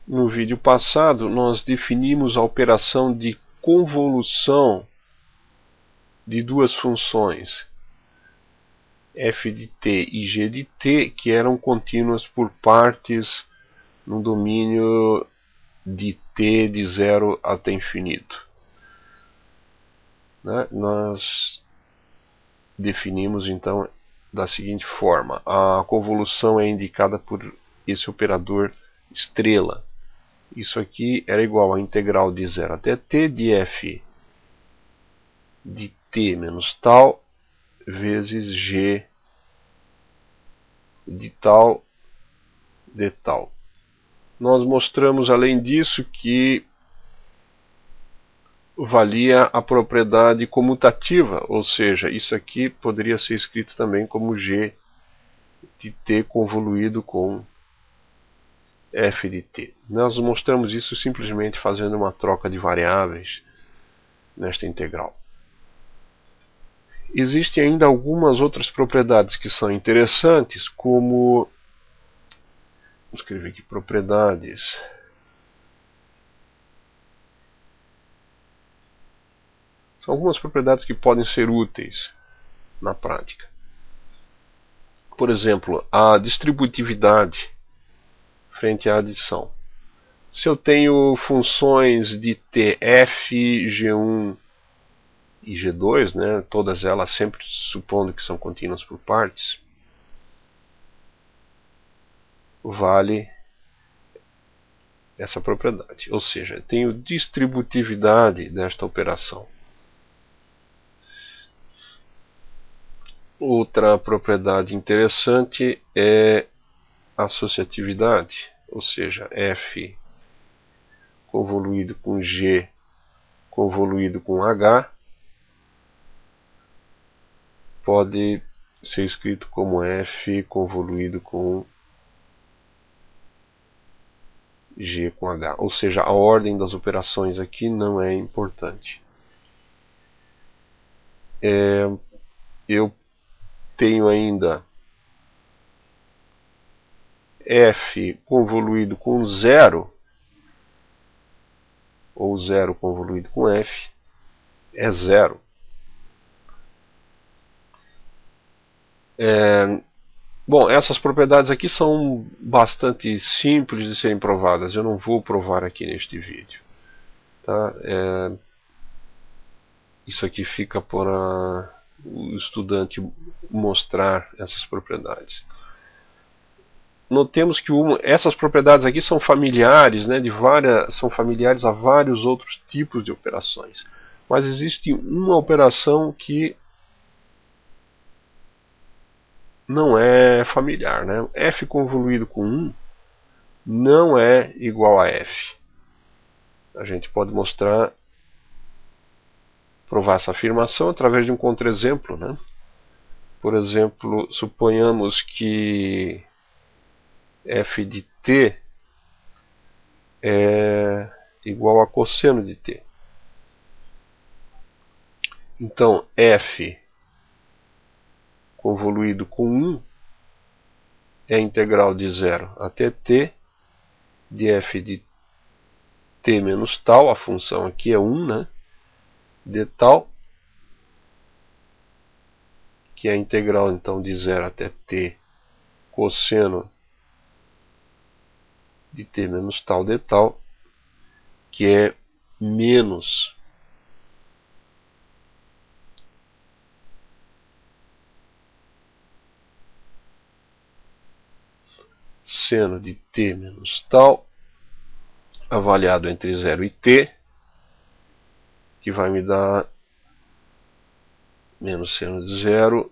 No vídeo passado, nós definimos a operação de convolução de duas funções, f de t e g de t, que eram contínuas por partes no domínio de t de 0 até infinito. Nós definimos então da seguinte forma: a convolução é indicada por esse operador estrela. Isso aqui era igual à integral de 0 até t de f de t menos tal vezes g de tal de tal. Nós mostramos, além disso, que valia a propriedade comutativa, ou seja, isso aqui poderia ser escrito também como g de t convoluído com f de t. Nós mostramos isso simplesmente fazendo uma troca de variáveis nesta integral. Existem ainda algumas outras propriedades que são interessantes, como, vou escrever aqui, propriedades. São algumas propriedades que podem ser úteis na prática. Por exemplo, a distributividade frente à adição. Se eu tenho funções de t, f, g1 e g2, né, todas elas sempre supondo que são contínuas por partes, vale essa propriedade. Ou seja, eu tenho distributividade desta operação. Outra propriedade interessante é associatividade, ou seja, f convoluído com g convoluído com h pode ser escrito como f convoluído com g com h, ou seja, a ordem das operações aqui não é importante. Eu tenho ainda f convoluído com 0, ou 0 convoluído com f, é 0. Bom, essas propriedades aqui são bastante simples de serem provadas. Eu não vou provar aqui neste vídeo. Tá? Isso aqui fica para o estudante mostrar essas propriedades. Notemos que essas propriedades aqui são familiares, né, são familiares a vários outros tipos de operações. Mas existe uma operação que não é familiar, né? F convoluído com 1 não é igual a F. A gente pode provar essa afirmação através de um contra-exemplo, né? Por exemplo, suponhamos que f de t é igual a cosseno de t. Então, f convoluído com 1 é a integral de 0 até t de f de t menos tal, a função aqui é 1, né? De tal, que é a integral então de 0 até t cosseno de t menos tal de tal, que é menos seno de t menos tal, avaliado entre 0 e t, que vai me dar menos seno de 0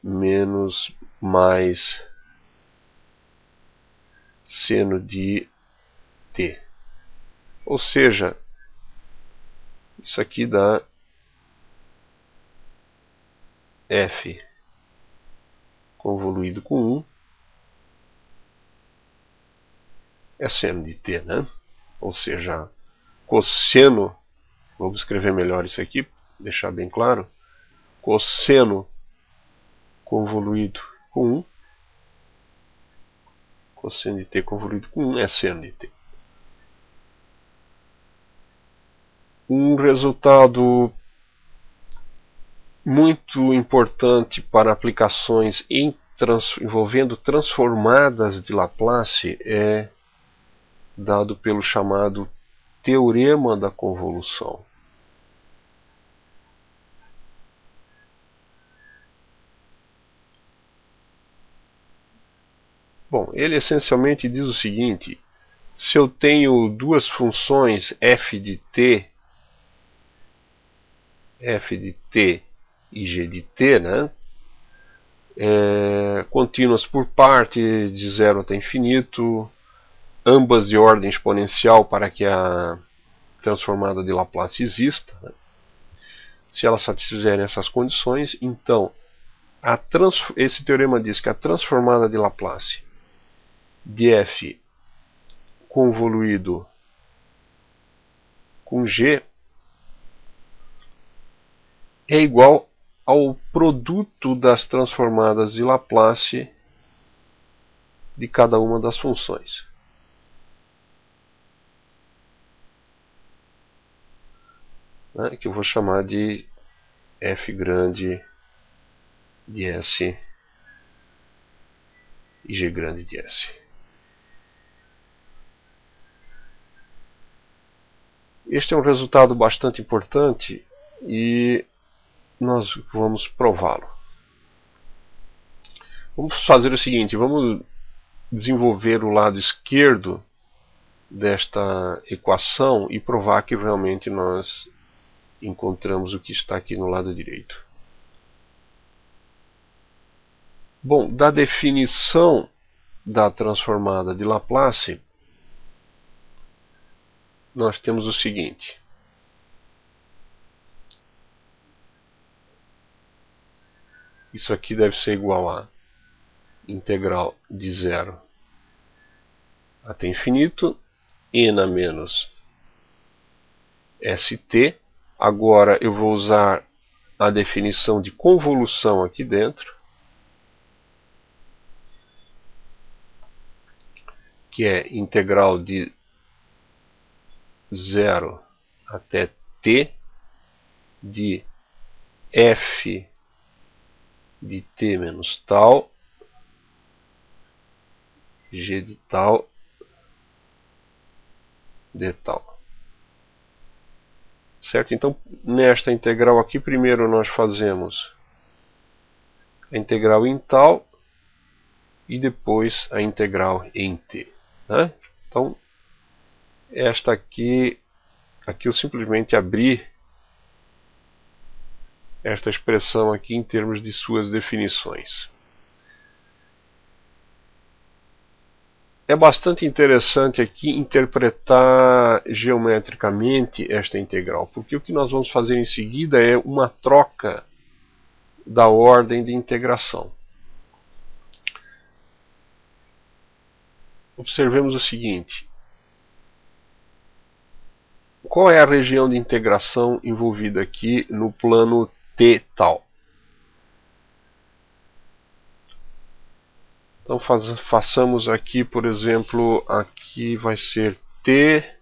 menos mais seno de t. Ou seja, isso aqui dá f convoluído com 1 é seno de t, né? Ou seja, cosseno, vamos escrever melhor isso aqui, deixar bem claro, cosseno convoluído com 1, Cosseno de t convoluído com 1 é seno de t. Um resultado muito importante para aplicações envolvendo transformadas de Laplace é dado pelo chamado teorema da convolução. Bom, ele essencialmente diz o seguinte: se eu tenho duas funções f de t e g de t, né, contínuas por parte de 0 até infinito, ambas de ordem exponencial para que a transformada de Laplace exista, né? Se elas satisfizerem essas condições, então esse teorema diz que a transformada de Laplace de f convoluído com g é igual ao produto das transformadas de Laplace de cada uma das funções. Né, que eu vou chamar de f grande de S e g grande de S. Este é um resultado bastante importante e nós vamos prová-lo. Vamos fazer o seguinte: vamos desenvolver o lado esquerdo desta equação e provar que realmente nós encontramos o que está aqui no lado direito. Bom, da definição da transformada de Laplace, nós temos o seguinte: isso aqui deve ser igual a integral de 0 até infinito, n menos st. Agora eu vou usar a definição de convolução aqui dentro, que é integral de 0 até t de f de t menos tal, g de tal, de tal. Certo? Então, nesta integral aqui, primeiro nós fazemos a integral em tal e depois a integral em t. Né? Então, esta aqui eu simplesmente abri esta expressão aqui em termos de suas definições. É bastante interessante aqui interpretar geometricamente esta integral, porque o que nós vamos fazer em seguida é uma troca da ordem de integração. Observemos o seguinte: qual é a região de integração envolvida aqui no plano t tal? Então façamos aqui, por exemplo, aqui vai ser t,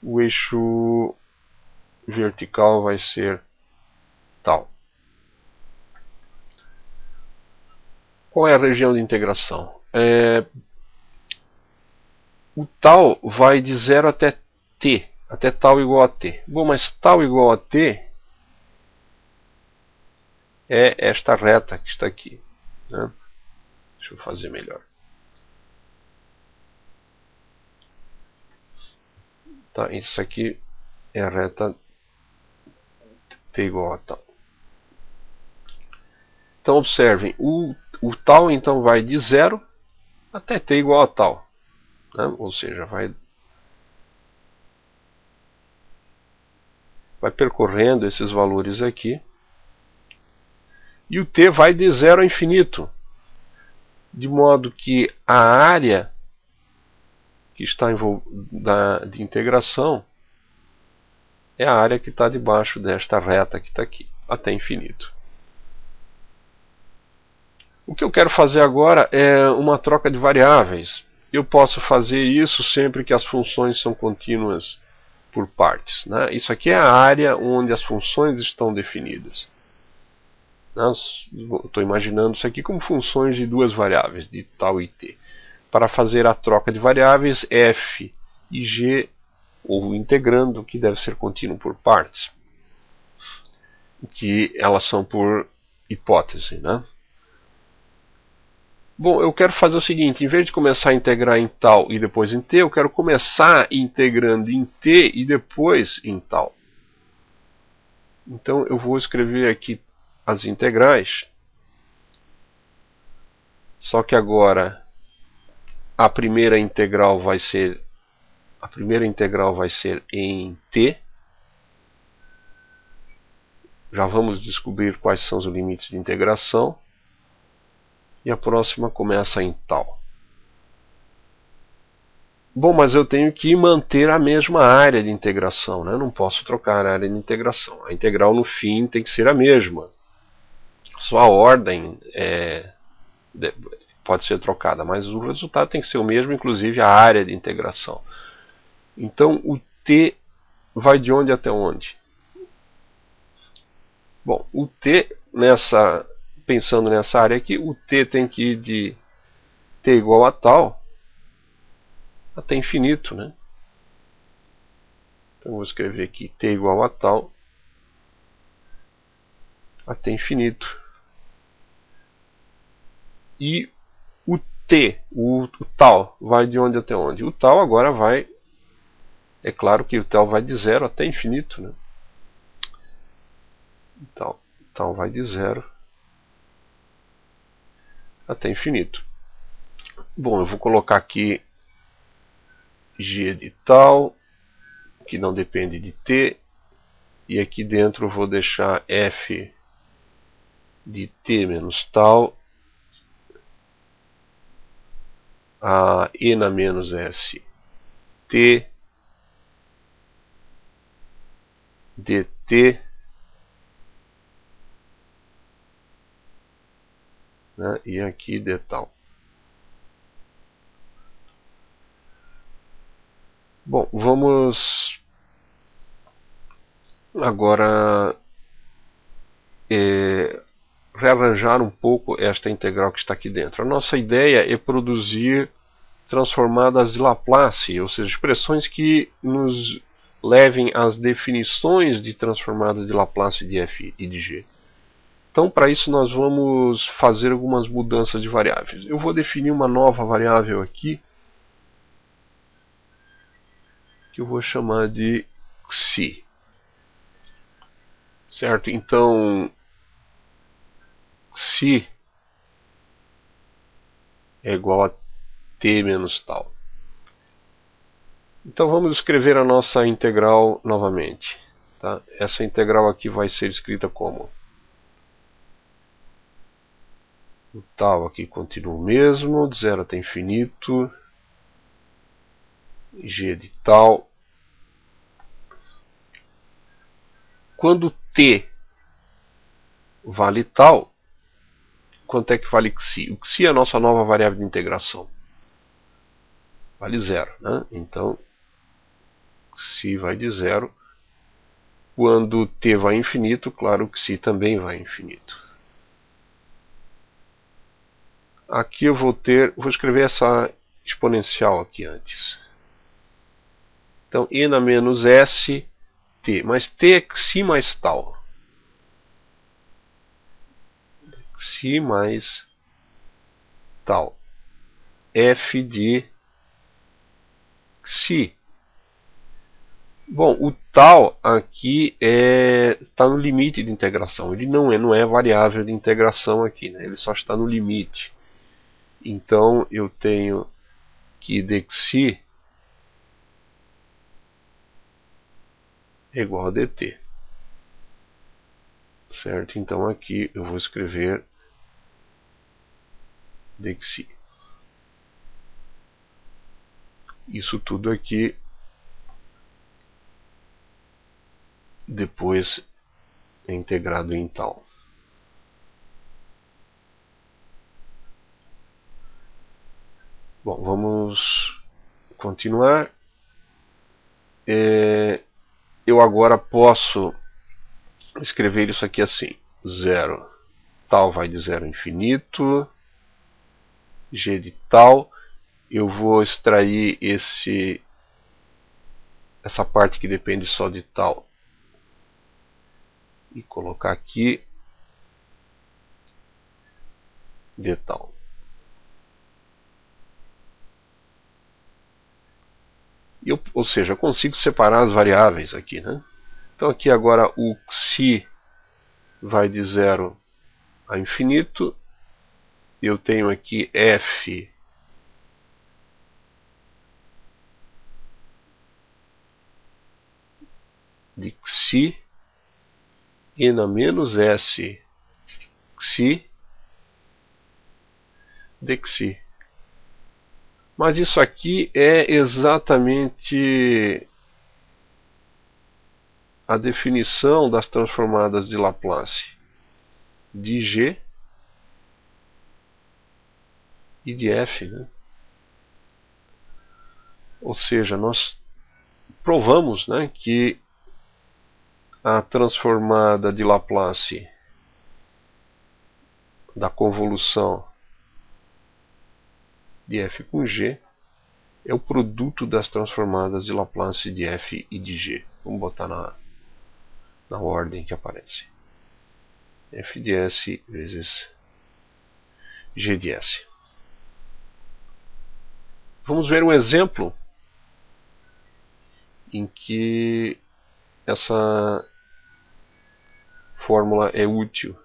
o eixo vertical vai ser tal. Qual é a região de integração? O tal vai de 0 até t, até tal igual a t. Bom, mas tal igual a t é esta reta que está aqui, né? Deixa eu fazer melhor. Tá, isso aqui é a reta t igual a tal. Então observem, o tal então vai de 0 até t igual a tal, né? Ou seja, vai percorrendo esses valores aqui. E o t vai de 0 a infinito, de modo que a área que está de integração é a área que está debaixo desta reta que está aqui, até infinito. O que eu quero fazer agora é uma troca de variáveis. Eu posso fazer isso sempre que as funções são contínuas por partes, né? Isso aqui é a área onde as funções estão definidas. Estou imaginando isso aqui como funções de duas variáveis, de tal e t. Para fazer a troca de variáveis, f e g, ou integrando, que deve ser contínuo por partes, que elas são por hipótese, né? Bom, eu quero fazer o seguinte, em vez de começar a integrar em tal e depois em t, eu quero começar integrando em t e depois em tal. Então eu vou escrever aqui as integrais, só que agora a primeira integral vai ser em t. Já vamos descobrir quais são os limites de integração. E a próxima começa em tal. Bom, mas eu tenho que manter a mesma área de integração, né? Não posso trocar a área de integração. A integral no fim tem que ser a mesma. Só a ordem pode ser trocada, mas o resultado tem que ser o mesmo, inclusive a área de integração. Então o t vai de onde até onde? Bom, o t, pensando nessa área aqui, o t tem que ir de t igual a tal até infinito, né? Então vou escrever aqui t igual a tal até infinito. E o t, o tal, vai de onde até onde? O tal agora vai, é claro que o tal vai de 0 até infinito, né? Então, tal vai de 0 até infinito. Bom, eu vou colocar aqui g de tal, que não depende de t, e aqui dentro eu vou deixar f de t menos tal, a e na menos s t dt, né, e aqui d tal. Bom, vamos agora rearranjar um pouco esta integral que está aqui dentro. A nossa ideia é produzir transformadas de Laplace, ou seja, expressões que nos levem às definições de transformadas de Laplace de f e de g. Então, para isso, nós vamos fazer algumas mudanças de variáveis. Eu vou definir uma nova variável aqui, que eu vou chamar de xi. Certo? Então, xi é igual a t menos tal. Então vamos escrever a nossa integral novamente. Tá? Essa integral aqui vai ser escrita como? O tal aqui continua o mesmo, de 0 até infinito, g de tal. Quando t vale tal, quanto é que vale xi? O xi é a nossa nova variável de integração. Vale 0, né? Então, xi vai de 0. Quando t vai infinito, claro que xi também vai infinito. Aqui eu vou escrever essa exponencial aqui antes. Então, e na menos s, t. Mas t é xi mais tal. Xi mais tal. F de xi. Bom, o tal aqui está no limite de integração. Ele não é variável de integração aqui, né? Ele só está no limite. Então eu tenho que dxi é igual a dt. Certo? Então aqui eu vou escrever dxi. Isso tudo aqui depois é integrado em tal. Bom, vamos continuar. Eu agora posso escrever isso aqui assim: 0, tal vai de 0 a infinito, g de tal. Eu vou extrair essa parte que depende só de tal e colocar aqui de tal. Ou seja, eu consigo separar as variáveis aqui, né? Então aqui agora o xi vai de 0 a infinito. Eu tenho aqui f de xi e na menos s xi de xi. Mas isso aqui é exatamente a definição das transformadas de Laplace de G e de F, né? Ou seja, nós provamos, né, que a transformada de Laplace da convolução de F com G é o produto das transformadas de Laplace de F e de G. Vamos botar na ordem que aparece. F de S vezes G de S. Vamos ver um exemplo em que essa fórmula é útil.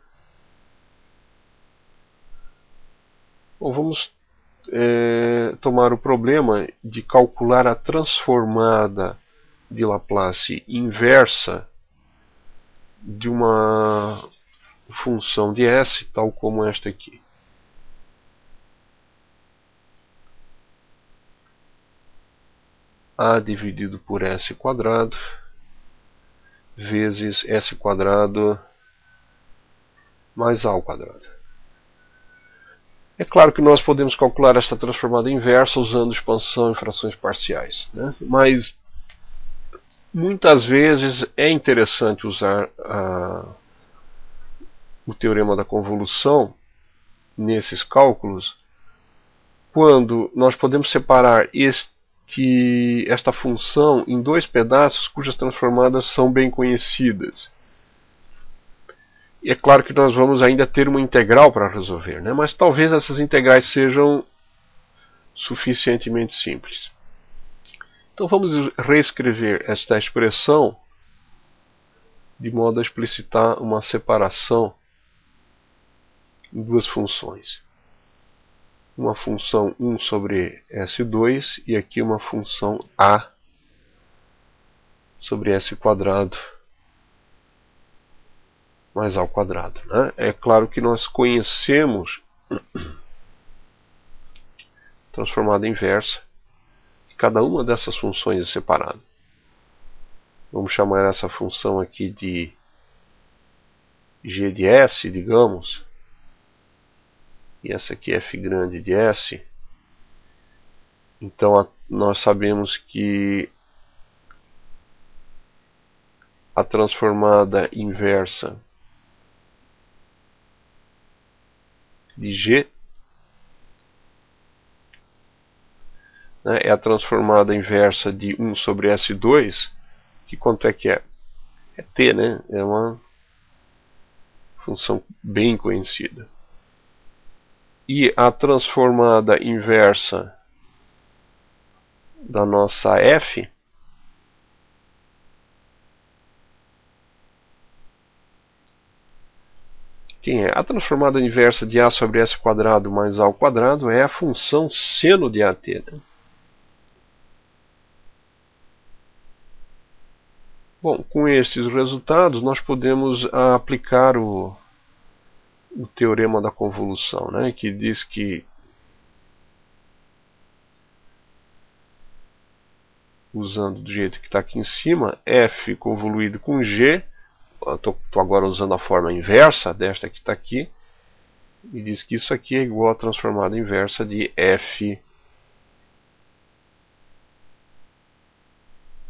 Bom, vamos tomar o problema de calcular a transformada de Laplace inversa de uma função de S, tal como esta aqui. A dividido por S quadrado vezes S quadrado mais A ao quadrado. É claro que nós podemos calcular esta transformada inversa usando expansão em frações parciais, né? Mas muitas vezes é interessante usar o teorema da convolução nesses cálculos, quando nós podemos separar esta função em dois pedaços cujas transformadas são bem conhecidas. E é claro que nós vamos ainda ter uma integral para resolver, né? Mas talvez essas integrais sejam suficientemente simples. Então vamos reescrever esta expressão de modo a explicitar uma separação em duas funções. Uma função 1 sobre S2 e aqui uma função A sobre S quadrado mais A ao quadrado, né? É claro que nós conhecemos transformada inversa e cada uma dessas funções é separada. Vamos chamar essa função aqui de G de S, digamos, e essa aqui é f grande de S. Então nós sabemos que a transformada inversa de G, né, é a transformada inversa de 1 sobre S2, que quanto é que é? É t, né? É uma função bem conhecida. E a transformada inversa da nossa f quem é? A transformada inversa de A sobre S quadrado mais A ao quadrado é a função seno de AT, né? Bom, com estes resultados nós podemos aplicar o teorema da convolução, né? Que diz que usando do jeito que está aqui em cima, f convoluído com g, estou agora usando a forma inversa desta que está aqui, e diz que isso aqui é igual à transformada inversa de f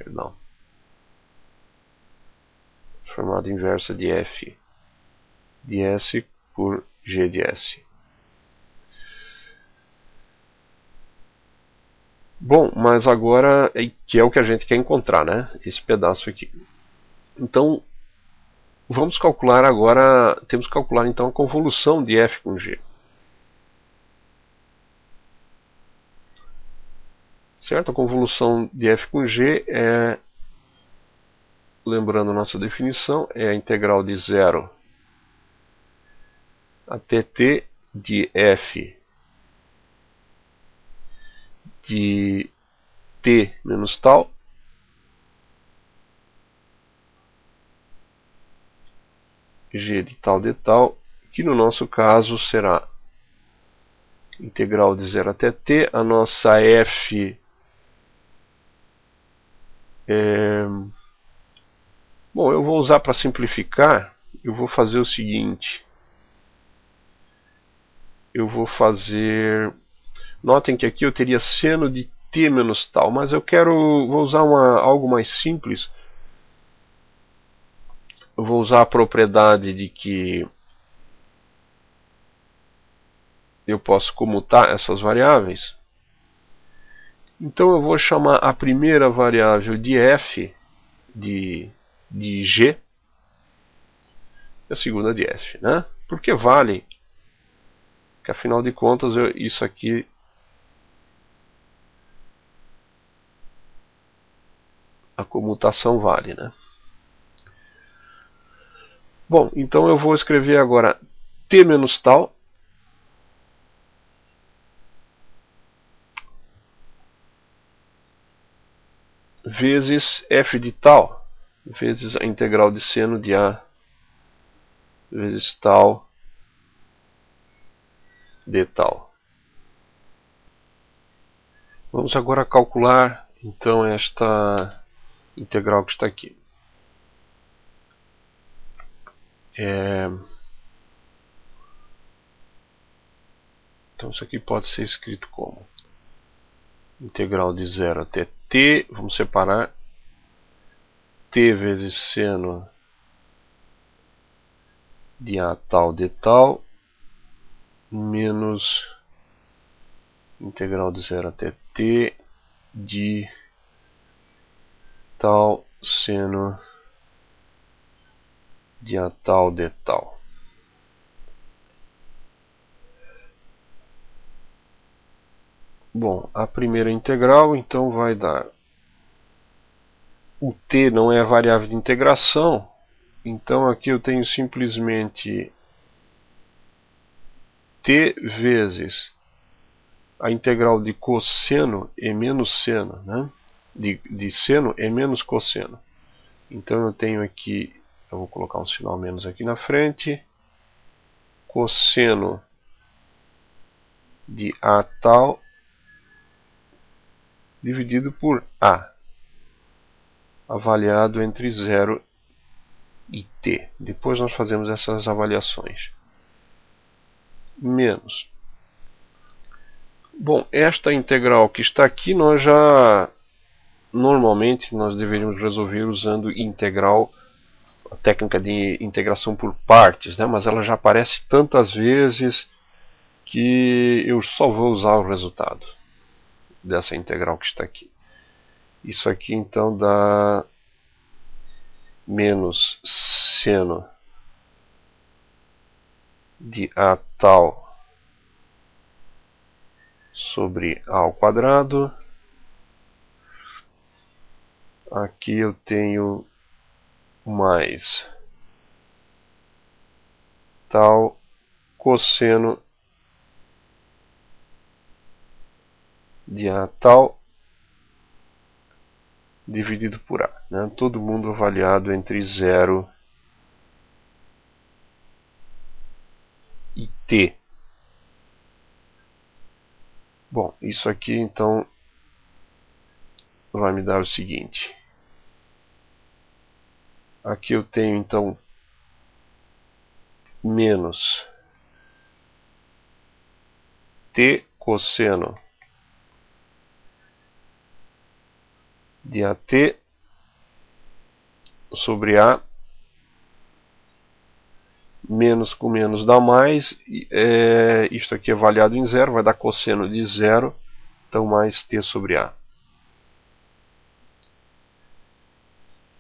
perdão, transformada inversa de f de s por g de s. Bom, mas agora, que é o que a gente quer encontrar, né? Esse pedaço aqui. Então, vamos calcular agora, temos que calcular então a convolução de f com g. Certo? A convolução de f com g é, lembrando nossa definição, é a integral de 0 até t de f de t menos tal g de tal, que no nosso caso será integral de 0 até t, a nossa f bom, eu vou usar para simplificar, eu vou fazer o seguinte, eu vou fazer, notem que aqui eu teria seno de t menos tal, mas eu vou usar algo mais simples. Eu vou usar a propriedade de que eu posso comutar essas variáveis. Então eu vou chamar a primeira variável de f de g e a segunda de f, né? Porque vale, que afinal de contas isso aqui a comutação vale, né? Bom, então eu vou escrever agora t menos tal vezes f de tal, vezes a integral de seno de a vezes tal de tal. Vamos agora calcular então esta integral que está aqui. Então isso aqui pode ser escrito como integral de 0 até t, vamos separar, t vezes seno de a tal de tal, menos integral de 0 até t de tal seno de a tal de tal. Bom, a primeira integral então vai dar, o t não é a variável de integração, então aqui eu tenho simplesmente t vezes a integral de cosseno e menos seno, né? de seno e menos cosseno. Então eu tenho aqui, eu vou colocar um sinal menos aqui na frente, cosseno de a tal dividido por a, avaliado entre 0 e t. Depois nós fazemos essas avaliações. Menos. Bom, esta integral que está aqui, normalmente nós deveríamos resolver usando integral, a técnica de integração por partes, né? Mas ela já aparece tantas vezes que eu só vou usar o resultado dessa integral que está aqui. Isso aqui então dá menos seno de a tal sobre a ao quadrado. Aqui eu tenho mais tal cosseno de a tal dividido por a, né? Todo mundo avaliado entre 0 e t. Bom, isso aqui então vai me dar o seguinte. Aqui eu tenho então menos t cosseno de at sobre A, menos com menos dá mais, isto aqui é avaliado em zero, vai dar cosseno de zero, então mais t sobre A.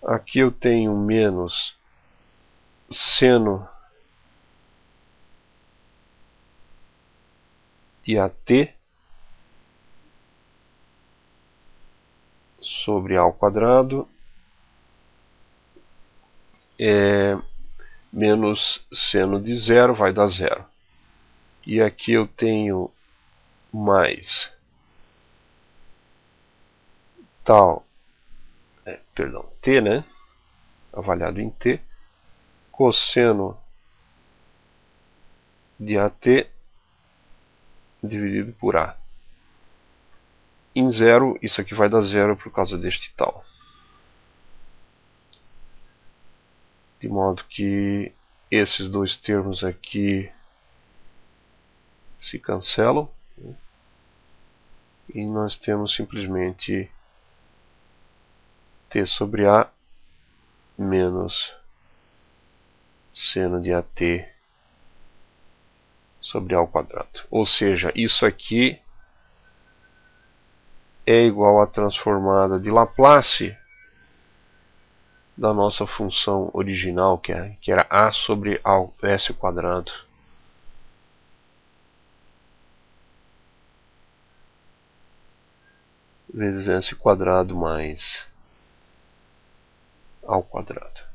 Aqui eu tenho menos seno de AT sobre A ao quadrado, menos seno de zero, vai dar zero. E aqui eu tenho mais tal, t, né? Avaliado em t, cosseno de AT dividido por A. Em zero, isso aqui vai dar zero por causa deste tal. De modo que esses dois termos aqui se cancelam. E nós temos simplesmente t sobre A menos seno de AT sobre A ao quadrado. Ou seja, isso aqui é igual à transformada de Laplace da nossa função original, que era A sobre S quadrado. Vezes S quadrado mais A ao quadrado.